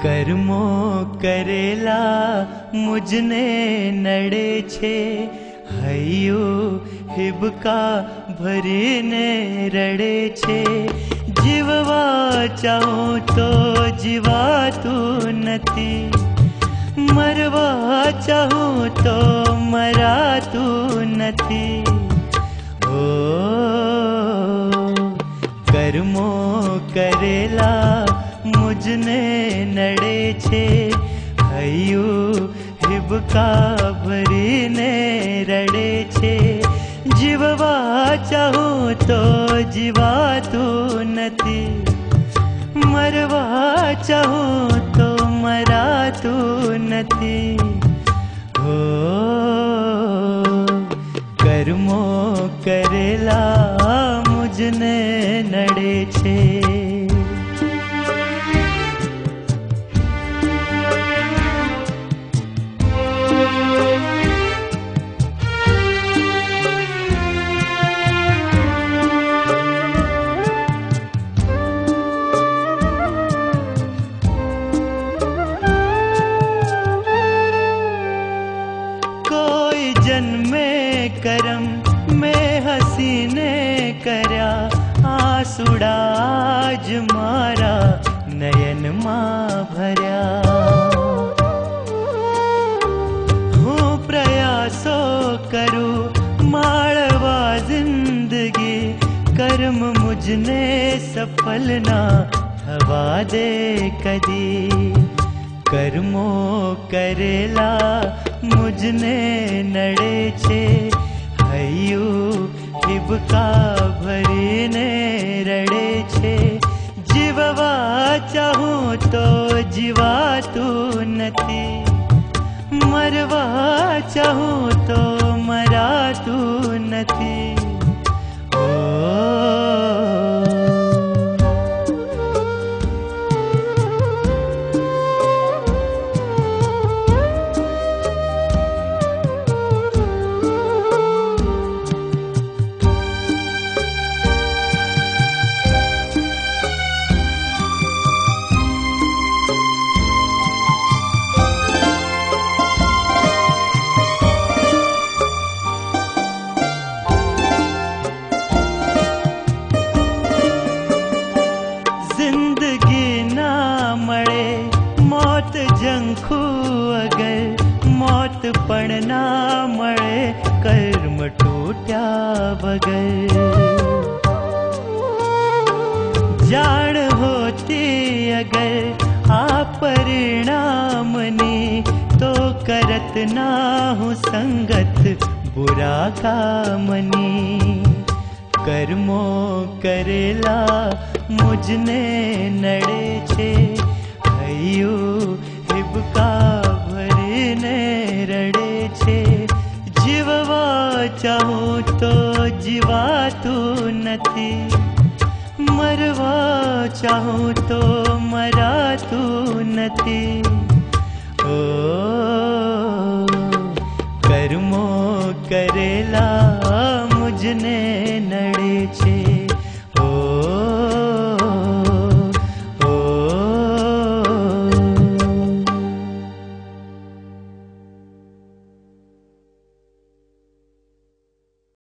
કર્મો કરેલા મુજને નડે છે, હૈયું હિબકા ભરીને રડે છે। જીવવા ચાહું તો જીવાતું નથી, મરવા ચાહું તો મરાતું નથી। ઓ કર્મો કરેલા મુજને નડે છે, હૈયું હિબકા ભરીને રડે છે। જીવવા ચાહું તો જીવાતું નથી, મરવા ચાહું તો મરાતું નથી। હો કર્મો કરેલા મુજને નડે છે। जन्मे करम में हसीने कर्या, आंसुड़ा ज मारा नयन मां भर्या। હું પ્રયાસો કરું માળવા જિંદગી, કર્મ મુજને સફલ ના થવા દે કદી। કર્મો કરેલા મુજને નડે છે, હૈયું હિબકા ભરીને રડે છે। જીવવા ચાહું તો જીવાતું નથી, મરવા ચાહું તો મરાતું નથી। ઓ જંખું અગર મોત પણ ના મળે, કર્મ તૂટ્યા વગર। જાણ હોતી અગર આ પરિણામની, તો કરત ના હું સંગત બુરા કામની। કર્મો કરેલા મુજને નડે છે, હૈયું હિબકા ભરીને રડે છે। જીવવા ચાહું તો જીવાતું નથી, મરવા ચાહું તો મરાતું નથી। ઓ કર્મો કરેલા મુજને